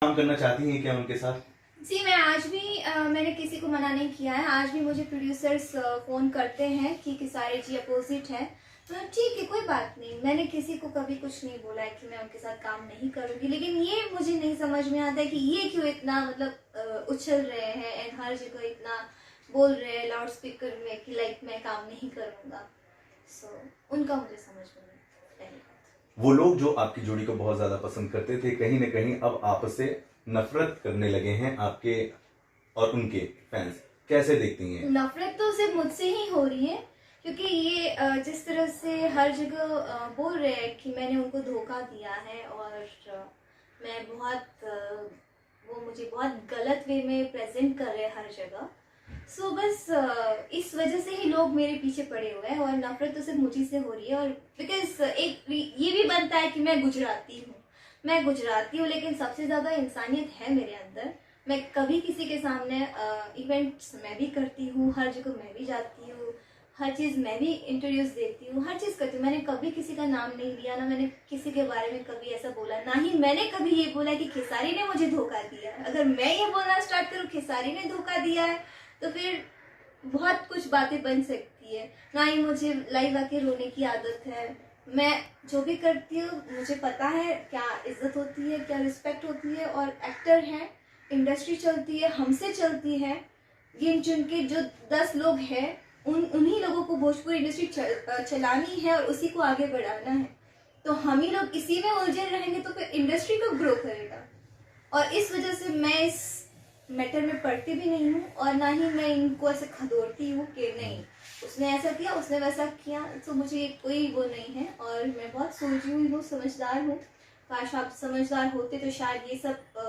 काम करना चाहती हैं क्या उनके साथ? जी, मैं आज भी मैंने किसी को मना नहीं किया है। आज भी मुझे प्रोड्यूसर्स फ़ोन करते हैं कि किसारे जी अपोजिट है, तो ठीक है, कोई बात नहीं। मैंने किसी को कभी कुछ नहीं बोला है कि मैं उनके साथ काम नहीं करूँगी, लेकिन ये मुझे नहीं समझ में आता है कि ये क्यों इतना मतलब उछल रहे हैं एंड हर जगह इतना बोल रहे हैं लाउड स्पीकर में कि लाइक मैं काम नहीं करूँगा। सो उनका मुझे समझ में नहीं आता। वो लोग जो आपकी जोड़ी को बहुत ज्यादा पसंद करते थे, कहीं न कहीं अब आपसे नफरत करने लगे हैं, आपके और उनके फैंस। कैसे देखती हैं? नफरत तो सिर्फ मुझसे ही हो रही है, क्योंकि ये जिस तरह से हर जगह बोल रहे हैं कि मैंने उनको धोखा दिया है और मैं वो मुझे बहुत गलत वे में प्रेजेंट कर रहे हैं हर जगह। सो बस इस वजह से ही लोग मेरे पीछे पड़े हुए हैं और नफरत तो सिर्फ मुझी से हो रही है। और बिकॉज ये भी बनता है कि मैं गुजराती हूँ, लेकिन सबसे ज़्यादा इंसानियत है मेरे अंदर। मैं कभी किसी के सामने इवेंट्स मैं भी करती हूँ, हर जगह मैं भी जाती हूँ, हर चीज़ मैं भी इंट्रोड्यूस देती हूँ, हर चीज़ करती हूँ। मैंने कभी किसी का नाम नहीं लिया, ना मैंने किसी के बारे में कभी ऐसा बोला, ना ही मैंने कभी ये बोला कि खेसारी ने मुझे धोखा दिया है। अगर मैं ये बोलना स्टार्ट करूँ खेसारी ने धोखा दिया है, तो फिर बहुत कुछ बातें बन सकती है। ना ही मुझे लाइव आके रोने की आदत है। मैं जो भी करती हूँ मुझे पता है क्या इज्जत होती है, क्या रिस्पेक्ट होती है। और एक्टर हैं, इंडस्ट्री चलती है, हमसे चलती है। गिन चुन के जो 10 लोग हैं, उन्हीं लोगों को भोजपुरी इंडस्ट्री चलानी है और उसी को आगे बढ़ाना है। तो हम ही लोग इसी में उलझे रहेंगे तो फिर इंडस्ट्री को ग्रो करेगा। और इस वजह से मैं इस मैटर में पढ़ती भी नहीं हूँ और ना ही मैं इनको ऐसे खदोरती हूँ कि नहीं उसने ऐसा किया, उसने वैसा किया। तो मुझे कोई वो नहीं है और मैं बहुत सोची हुई हूँ, समझदार हूँ। काश आप समझदार होते तो शायद ये सब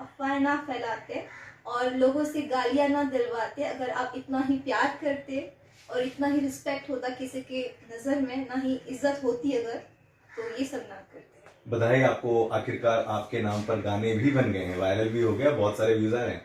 अफवाह ना फैलाते और लोगों से गालियाँ ना दिलवाते। अगर आप इतना ही प्यार करते और इतना ही रिस्पेक्ट होता किसी के नज़र में, ना ही इज्जत होती अगर, तो ये सब ना करते। बधाई आपको, आखिरकार आपके नाम पर गाने भी बन गए हैं, वायरल भी हो गया, बहुत सारे व्यूज आ रहे हैं।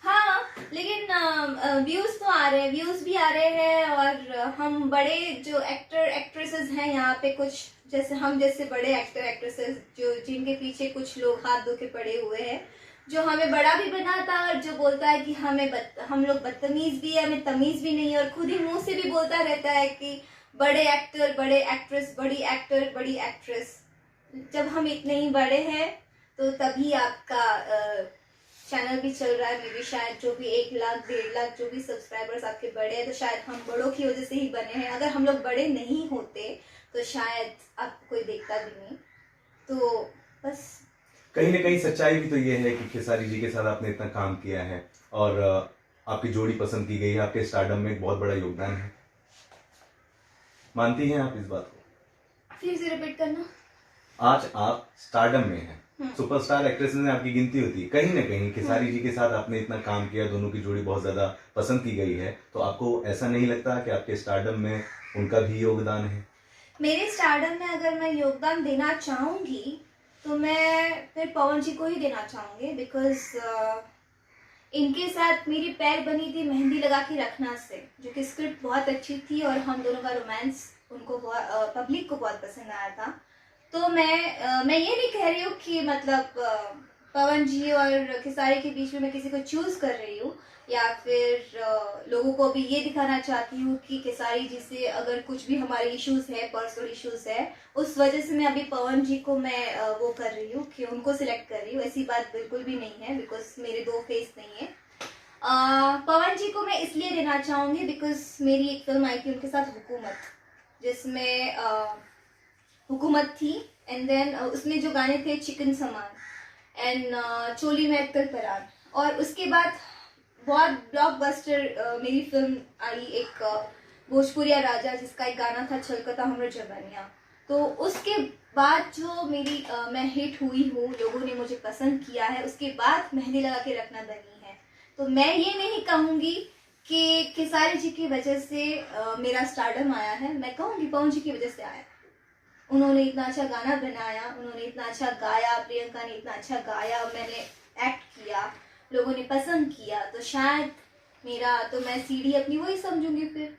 हाँ, लेकिन व्यूज तो आ रहे हैं, व्यूज भी आ रहे हैं। और हम बड़े जो एक्टर एक्ट्रेसेस हैं यहाँ पे, कुछ जैसे हम जैसे बड़े एक्टर एक्ट्रेसेस जो जिनके पीछे कुछ लोग हाथ धो के पड़े हुए हैं, जो हमें बड़ा भी बनाता है और जो बोलता है कि हम लोग बदतमीज भी है, हमें तमीज भी नहीं है, और खुद ही मुंह से भी बोलता रहता है कि बड़े एक्टर बड़े एक्ट्रेस, बड़ी एक्टर बड़ी एक्ट्रेस। जब हम इतने ही बड़े हैं तो तभी आपका चैनल भी चल रहा है। मे बी शायद जो भी 1 लाख 1.5 लाख जो भी सब्सक्राइबर्स आपके बड़े हैं, तो शायद हम बड़ों की वजह से ही बने हैं। अगर हम लोग बड़े नहीं होते तो शायद आपको कोई देखता भी नहीं। तो बस कहीं ना कहीं सच्चाई भी तो ये है कि खेसारी जी के साथ आपने इतना काम किया है और आपकी जोड़ी पसंद की गई है, आपके स्टारडम में एक बहुत बड़ा योगदान है। मानती हैं आप इस बात को? फिर से रिपीट करना। आज आप स्टारडम में हैं, सुपरस्टार एक्ट्रेसेस में आपकी गिनती होती है। कहीं ना कहीं खेसारी जी के साथ आपने इतना काम किया, दोनों की जोड़ी बहुत ज्यादा पसंद की गई है, तो आपको ऐसा नहीं लगता कि आपके स्टारडम में उनका भी योगदान है? मेरे स्टारडम में अगर मैं योगदान देना चाहूंगी तो मैं फिर पवन जी को ही देना चाहूंगी। बिकॉज इनके साथ मेरी पैर बनी थी मेहंदी लगा के रखना से, जो कि स्क्रिप्ट बहुत अच्छी थी और हम दोनों का रोमांस उनको पब्लिक को बहुत पसंद आया था। तो मैं ये नहीं कह रही हूँ कि मतलब पवन जी और खेसारी के बीच में मैं किसी को चूज कर रही हूँ, या फिर लोगों को भी ये दिखाना चाहती हूँ कि खेसारी जी से अगर कुछ भी हमारे इश्यूज है, पर्सनल इश्यूज है, उस वजह से मैं अभी पवन जी को मैं वो कर रही हूँ कि उनको सिलेक्ट कर रही हूँ। ऐसी बात बिल्कुल भी नहीं है, बिकॉज मेरे 2 फेस नहीं है। पवन जी को मैं इसलिए देना चाहूंगी बिकॉज मेरी एक फिल्म आई थी उनके साथ, हुकूमत, जिसमें हुकूमत थी। एंड देन उसमें जो गाने थे चिकन समान एंड चोली में अक्कल परार। और उसके बाद बहुत ब्लॉकबस्टर मेरी फिल्म आई एक भोजपुरिया राजा, जिसका एक गाना था छलकता हमरो जवानिया। तो उसके बाद जो मेरी मैं हिट हुई हूँ, लोगों ने मुझे पसंद किया है, उसके बाद मेहंदी लगा के रखना बनी है। तो मैं ये नहीं कहूँगी कि खेसारी जी की वजह से मेरा स्टारडम आया है, मैं कहूँगी पवन जी की वजह से आया। उन्होंने इतना अच्छा गाना बनाया, उन्होंने इतना अच्छा गाया, प्रियंका ने इतना अच्छा गाया, मैंने एक्ट किया, लोगों ने पसंद किया, तो शायद मेरा तो मैं सीढ़ी अपनी वही समझूंगी फिर।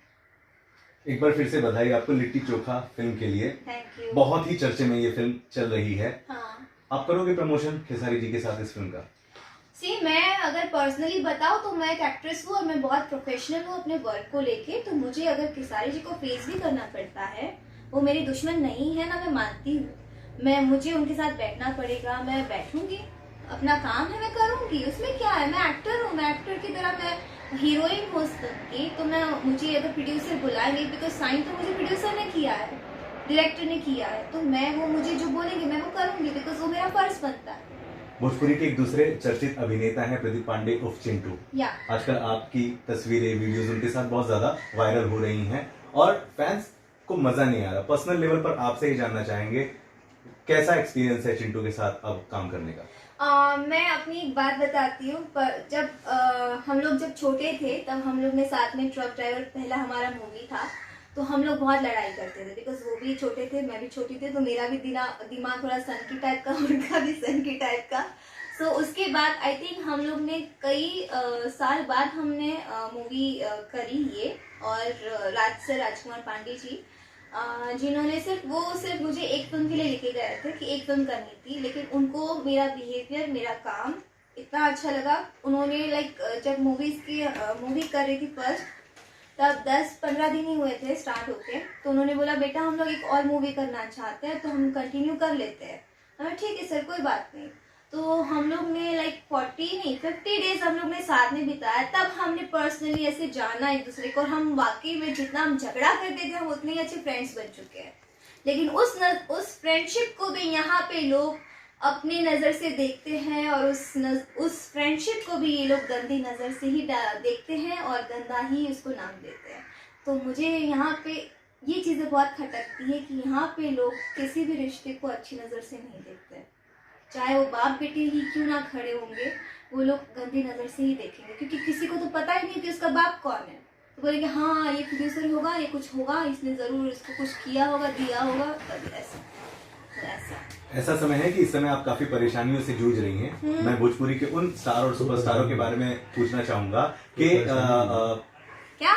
एक बार फिर से बधाई आपको लिट्टी चोखा फिल्म के लिए। Thank you. बहुत ही चर्चे में ये फिल्म चल रही है। हाँ। आप करोगे प्रमोशन खेसारी जी के साथ इस फिल्म का? सी, मैं अगर पर्सनली बताऊँ तो मैं एक एक्ट्रेस हूँ और मैं बहुत प्रोफेशनल हूँ अपने वर्क को लेके, तो मुझे अगर खेसारी जी को फेस भी करना पड़ता है, वो मेरे दुश्मन नहीं है ना, मैं मानती हूँ। मुझे उनके साथ बैठना पड़ेगा, मैं बैठूंगी, अपना काम है मैं करूंगी, उसमें क्या है, मैं एक्टर हूँ, मैं एक्टर की तरह मैं हीरोइन हो सकती, तो मुझे अगर प्रोड्यूसर बुलाएंगे, बिकॉज साइन तो मुझे प्रोड्यूसर ने किया है, डायरेक्टर ने किया है, तो वो मुझे जो बोलेंगे मैं वो करूंगी, बिकॉज वो मेरा फर्ज बनता है। भोजपुरी के एक दूसरे चर्चित अभिनेता हैं प्रदीप पांडे उर्फ चिंटू। या आजकल आपकी तस्वीरें, वीडियोस उनके साथ बहुत ज्यादा वायरल हो रही हैं और फैंस को मजा नहीं आ रहा। पर्सनल लेवल पर आपसे ही जानना चाहेंगे, कैसा एक्सपीरियंस है चिंटू के साथ अब काम करने का? मैं अपनी एक बात बताती हूँ, पर जब हम लोग जब छोटे थे तब हम लोग ने साथ में ट्रक ड्राइवर पहला हमारा मूवी था, तो हम लोग बहुत लड़ाई करते थे, बिकॉज वो भी छोटे थे, मैं भी छोटी थी, तो मेरा भी दिमाग थोड़ा सनकी टाइप का, उनका भी सनकी टाइप का। सो उसके बाद आई थिंक हम लोग ने कई साल बाद हमने मूवी करी ये, और राजकुमार पांडे जी जिन्होंने सिर्फ मुझे एक फिल्म के लिए लेके गए थे कि एक फिल्म करनी थी, लेकिन उनको मेरा बिहेवियर, मेरा काम इतना अच्छा लगा। उन्होंने जब मूवी कर रही थी फर्स्ट, तब 10-15 दिन ही हुए थे स्टार्ट होके, तो उन्होंने बोला बेटा हम लोग एक और मूवी करना चाहते हैं, तो हम कंटिन्यू कर लेते हैं। मैं ठीक है सर, कोई बात नहीं। तो हम लोग ने 50 डेज हम लोग ने साथ में बिताया, तब हमने पर्सनली ऐसे जाना एक दूसरे को, और हम वाकई में जितना हम झगड़ा करते थे हम उतने ही अच्छे फ्रेंड्स बन चुके हैं। लेकिन उस फ्रेंडशिप को भी यहाँ पे लोग अपनी नज़र से देखते हैं, और उस फ्रेंडशिप को भी ये लोग गंदी नज़र से ही देखते हैं और गंदा ही उसको नाम देते हैं। तो मुझे यहाँ पे ये चीज़ें बहुत खटकती है कि यहाँ पे लोग किसी भी रिश्ते को अच्छी नज़र से नहीं देखते, चाहे वो बाप बेटे ही क्यों ना खड़े होंगे, वो लोग गंदी नज़र से ही देखेंगे, क्योंकि किसी को तो पता ही नहीं कि उसका बाप कौन है। तो बोलेंगे हाँ ये प्रोड्यूसर होगा, ये कुछ होगा, इसने ज़रूर इसको कुछ किया होगा, दिया होगा, तभी ऐसा समय है कि इस समय आप काफी परेशानियों से जूझ रही हैं। मैं भोजपुरी के उन स्टार और सुपरस्टारों के बारे में पूछना चाहूंगा कि क्या